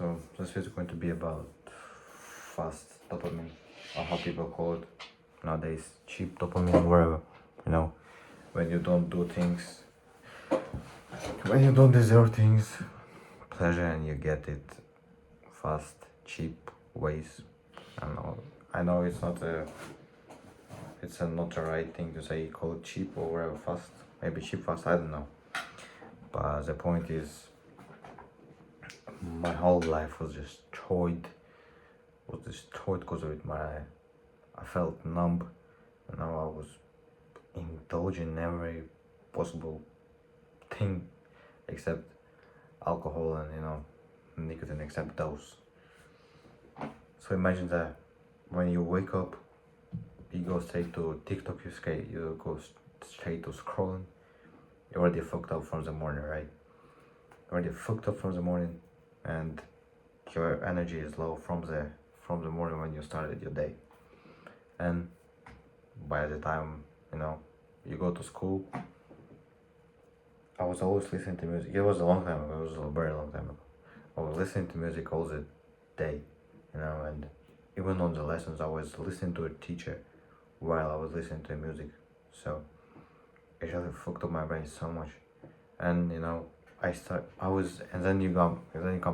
So this is going to be about fast dopamine, or how people call it nowadays, cheap dopamine, wherever, you know, when you don't do things, when you don't deserve things, pleasure, and you get it fast, cheap ways. I know it's not the right thing to say, call it cheap or whatever, fast, maybe cheap fast, I don't know. But the point is, my whole life was destroyed because of it. I felt numb, I was indulging in every possible thing except alcohol and nicotine, except those. So imagine that when you wake up, you go straight to TikTok, you go straight to scrolling. You're already fucked up from the morning, right? You're already fucked up from the morning, and your energy is low from the morning when you started your day. And by the time you go to school, I was always listening to music. It was a long time ago. It was a very long time ago. I was listening to music all the day, and even on the lessons, I was listening to a teacher while I was listening to music. So it really fucked up my brain so much. And then you come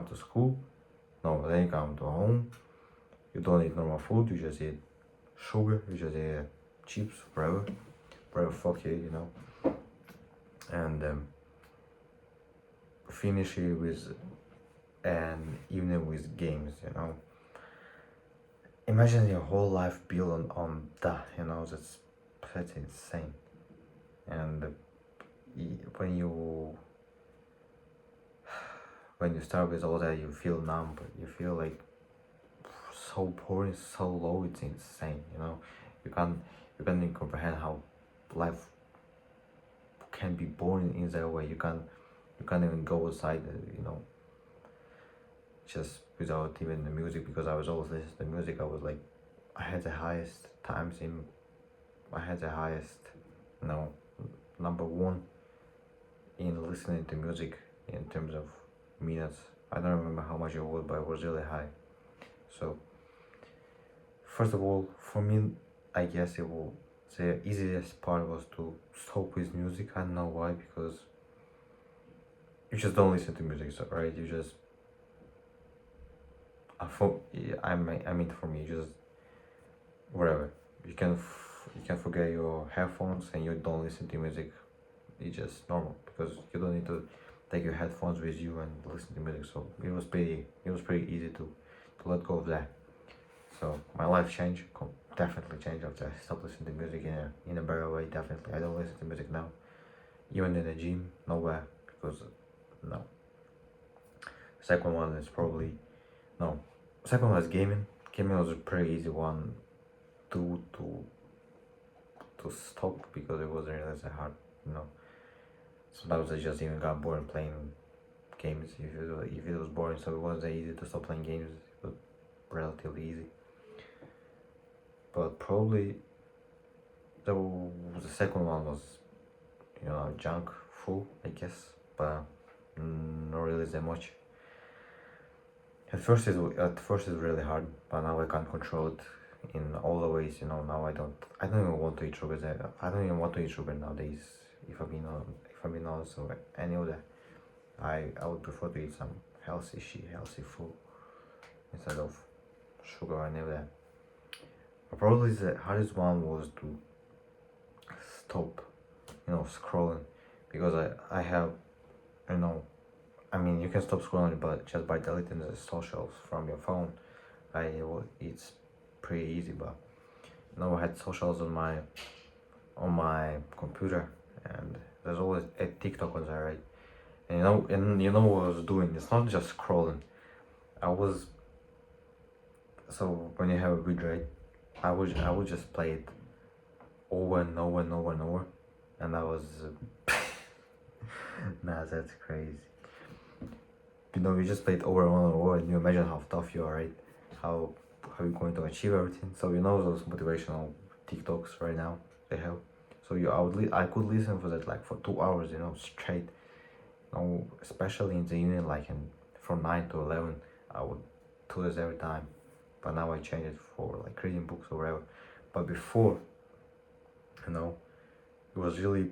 to school. No, then you come to home. You don't eat normal food. You just eat sugar. You just eat chips, whatever fuck you, and finish it with an evening with games. Imagine your whole life built on that. That's insane. And when you start with all that, you feel numb. You feel like so boring, so low. It's insane. You can't even comprehend how life can be boring in that way. You can't even go outside. Just without even the music, because I was always listening to music. I had the highest number one in listening to music in terms of minutes. I don't remember how much it was, but it was really high. So first of all, for me, I guess the easiest part was to stop with music. I don't know why, because you just don't listen to music, so right? You just for me, just whatever. You can forget your headphones and you don't listen to music. It's just normal, because you don't need to take your headphones with you and listen to music. So it was pretty easy to let go of that. So my life changed, definitely changed after I stopped listening to music in a better way. Definitely, I don't listen to music now, even in the gym, nowhere, because no. Second one is gaming. Gaming was a pretty easy one to stop, because it wasn't really that hard. Sometimes I just even got bored playing games if it was boring. So it wasn't that easy to stop playing games. It was relatively easy. But probably the second one was junk food, I guess, but not really that much. At first it's really hard, but now I can't control it in all the ways. Now I don't even want to eat sugar. I don't even want to eat sugar nowadays, if I'm being honest. So any of that, I would prefer to eat some healthy food instead of sugar or any of that. But probably the hardest one was to stop scrolling, because I have you can stop scrolling, but just by deleting the socials from your phone, it's pretty easy. But I had socials on my computer, and there's always a TikTok on there, right? And what I was doing? It's not just scrolling. So when you have a good rate, I would just play it over and over and over and over, and I was nah, that's crazy. You just play it over and over, and you imagine how tough you are, right? How you're going to achieve everything. So those motivational TikToks right now they have. So I could listen for that for 2 hours, straight. Especially in the evening, from 9 to 11, I would do this every time, but now I change it for like reading books or whatever. But before, you know, it was really,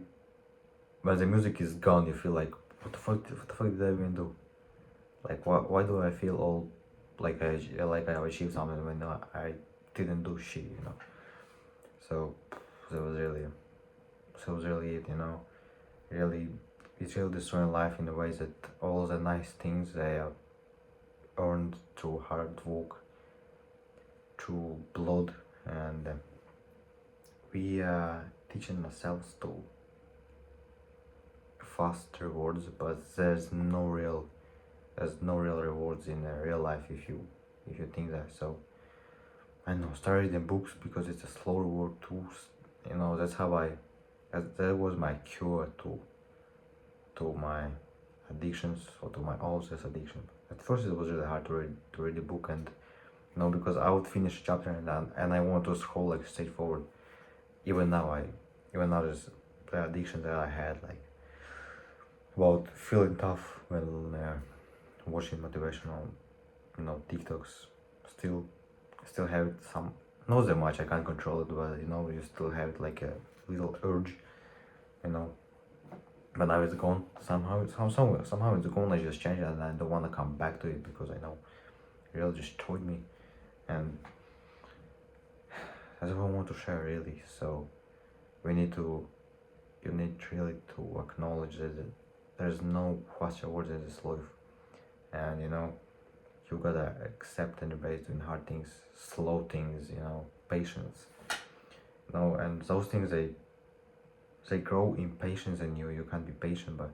when the music is gone, you feel like, what the fuck did I even do? Like, why do I feel all like I achieved something when I didn't do shit, you know? So that was really, it, you know. Really, it's really destroying life in the ways that all the nice things they are earned through hard work, through blood, and we teaching ourselves to fast rewards, but there's no real rewards in real life if you think that. So I know, start reading books because it's a slow reward too. You know, that's how that was my cure to my addictions, or to my ulcers addiction. At first it was really hard to read the book, and you know, because I would finish a chapter and I want to scroll like straight forward. Even now there's the addiction that I had, like about feeling tough when watching motivational, you know, TikToks. Still have it some, not that much, I can't control it, but you know, you still have it like a little urge, you know. But now it's gone. Somehow it's gone. I just changed it, and I don't want to come back to it because I know it really destroyed me, and that's what I want to share really. So you need really to acknowledge that there's no faster words in this life, and you know, you gotta accept and embrace doing hard things, slow things, you know, patience, you know, and those things they grow in patience in you. You can't be patient, but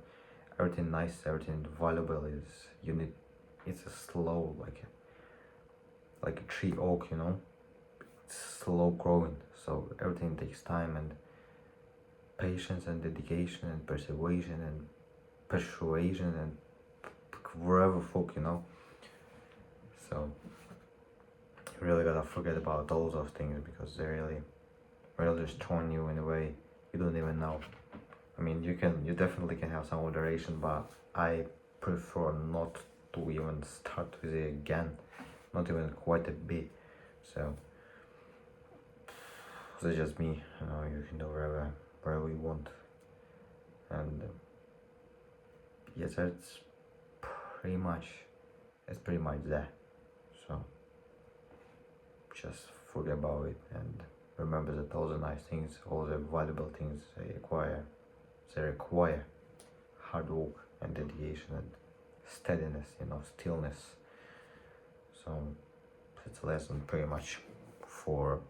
everything nice, everything valuable is, you need, it's a slow, like a tree oak, you know, it's slow growing, so everything takes time and patience and dedication and persuasion and wherever fuck, you know. So you really gotta forget about all those things because they really destroying you in a way you don't even know. I mean, you definitely can have some moderation, but I prefer not to even start with it again, not even quite a bit. So that's just me, you know. You can do wherever you want, and yes, it's pretty much that. So just forget about it and remember that all the nice things, all the valuable things they require hard work and dedication and steadiness, you know, stillness. So it's a lesson pretty much for